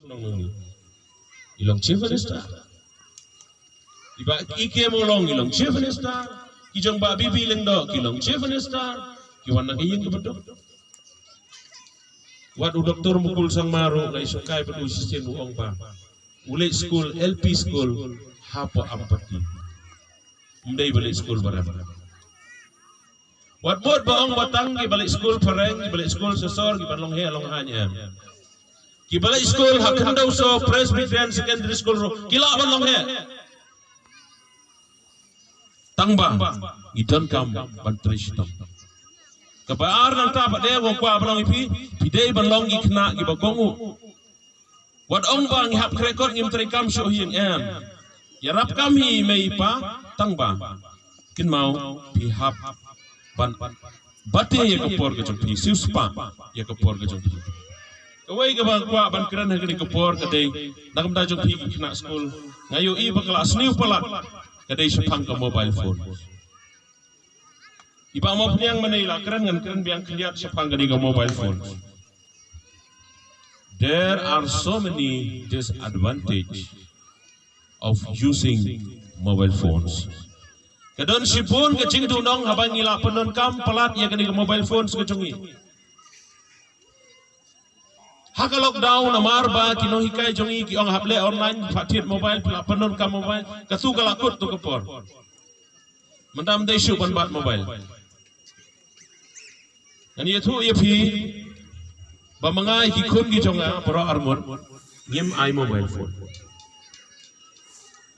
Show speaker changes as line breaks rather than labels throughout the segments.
nong ilong chief minister iba ike mo long ilong chief minister kijong ba bibiling do kilong chief minister kiwan nagiyeng kebedo wat u doktor mukul sang maro ngay sukay pa usisen uong pa ulit school LP school hapo ampati mday balik school barang wat bod baong batang balik school pareng balik school sesor gibalong he along hanya balik school hakendaw so Presbyterian secondary school ro kila balong he tangba idon kam bantrishtam kabar nang tapak dia wong kwa balong ipi pidei balong ikna gi bagongu wat ong bang hap rekod ngim trikam syo hing em ya rap kami mei pa tangba kin mau pi hap ban bate ya kapor ke jong pi suspa ya kapor ke jong pi kawai ke bang kwa ban kran ha ke kapor ke dei dagam da jong pi kna school ngayo i ba kelas new palat ke dei sepang ke mobile phone iba mau penyang menila keren ngan keren biang keliat sepang ke mobile phone. There are so many disadvantages of using mobile phones. Kadon sipun kecing dunong habang ngila penon kam pelat ya ke mobile phones kecungi. Haka lockdown amar ba kino hikai jongi ki ong hable online fatit mobile penon kam mobile kasu kalakut tu kepor. Mendam dei syu ban bat mobile. Dan itu ia pi bamangai hikun gi jonga pro armon ngim ai mobile phone.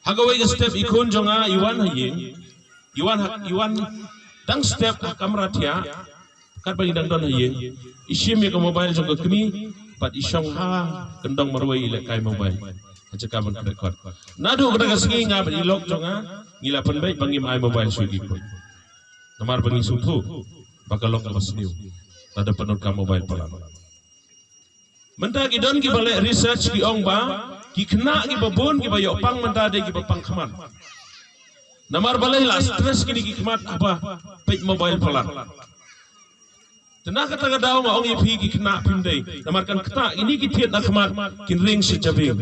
Hagawai ke step ikun jonga iwan haying iwan dang step kamera tia kat bagi dang don haying isim ya ke mobile jonga kemi pat isong ha kendong marwai ile kai mobile aja kaban rekod nadu kada kasingi ngab ilok jonga ngila penbai bangim ai mobile sugi pun namar bangi sutu bakalok lepas new ada penon ka mobile pelan menta ki don ki balik research ki ong ba ki kena ki babon ki bayok pang menta de ki bapang khamat namar balai la stress kini ki khamat apa pek mobile pelan tenang kata kadau ma ong ipi ki kena pindai namar kan keta ini ki tiet na khamat kin ring si jabim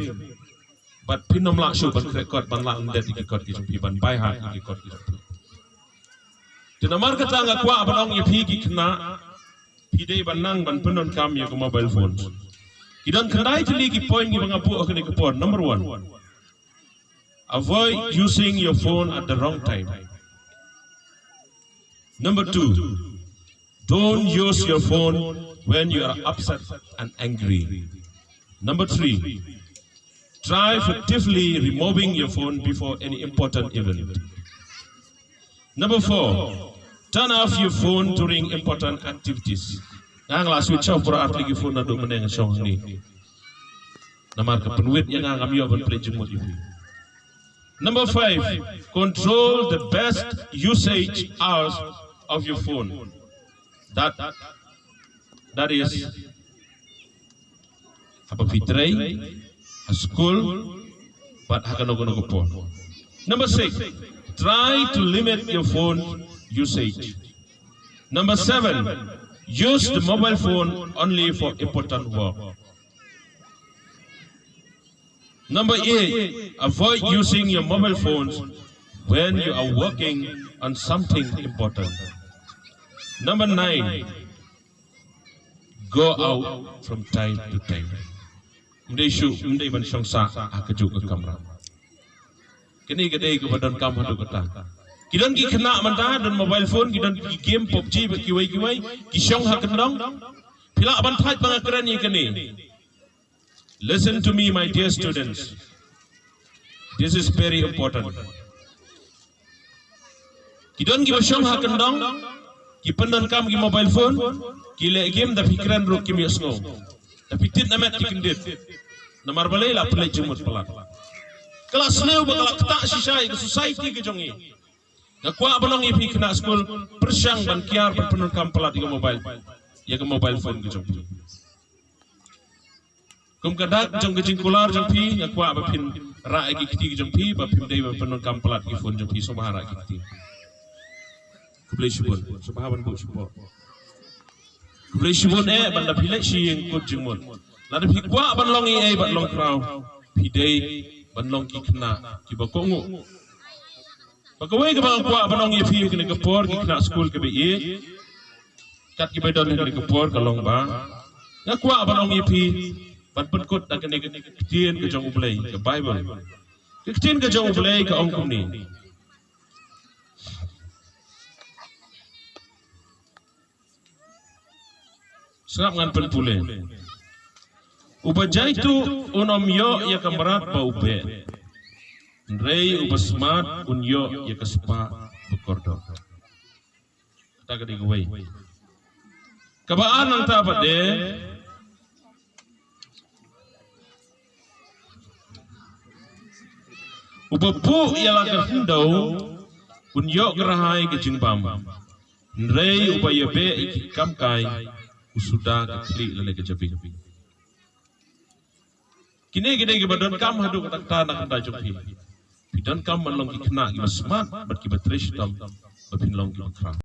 bat pinom la shu ban record ban la ndet ki record ki jumpi ban bai ha ki record ki jumpi tenamar kata ngakwa ban ong ipi ki kena pidei banang ban penon kam ya ke mobile phone kidan kendai tili ki point ki bangapu akene ke pon number 1 avoid using your phone at the wrong time. Number 2 don't use your phone when you are upset and angry. Number 3 try effectively removing your phone before any important event. Number 4 turn off your phone during important activities. Yang la switch off pura atli phone na do meneng song ni. Namar ka penwit yang ngam yo ban play jumot ibu. Number 5 control the best usage hours of your phone. That is apa fitrai a school but hakanogo po. Number 6 try to limit your phone usage. Number 7 use the mobile phone only for important work. Number 8 avoid using your mobile phones when you are working on something important. Number 9 go out from time to time. Mdai ban song sa akajuk ke kamera kini kedai ke badan kam hadu kata kidan ki kena manta dan mobile phone kidan ki game PUBG kiwai ki song hakendong pila ban thai pangakran ni kini. Listen to me my dear students, this is very important. Kidan ki song hakendong ki pendan kam ki mobile phone ki le game da pikiran ro ki miasno tapi tit namet ki kendit namar balai la play jumut pelat kelas leu bakal ketak sisai ke society ke jongi ngakwa balong ipi kena school persyang ban kiar penun kam pelat ke mobile ya ke mobile phone ke jongi kum kadak jong ke jingkular jong pi ngakwa ba pin ra ki kiti ke jong pi ba pin dei ba penun kam pelat ke phone jong pi so bahara ki kiti kublai shibun so bahaban bu support kublai shibun banda pilek shi yang kut jingmon Lalu hikwa banlong i banlong krau. Hidei banlong ki kena ki bakongu. Bakawai ke bangkwa banlong i fi kena kepor ki kena school ke bi. Kat ki bedon kena kepor kalong ba. Ngakwa banlong i fi ban penkut nak kena ketien ke jong ublai ke Bible. Ketien ke jong ublai ke ong kum ni. Serap ngan penpule. Ubajai tu unom yo ya kamrat ba ube. Rei ubasmat unyo ya kaspa bekordo. Tak ada gue. Kabaan nang tapat de. Ubapu ya lagar hindau unyo gerahai ke jingbam. Rei ubaya be ikam kai usuda kekli lele kejabi. Kini gede gibadon kam hadu katak tanah kanda jokhi. Bidan kam manlong ki kena ki basmat bat ki batrish tam bapin long ki bakra.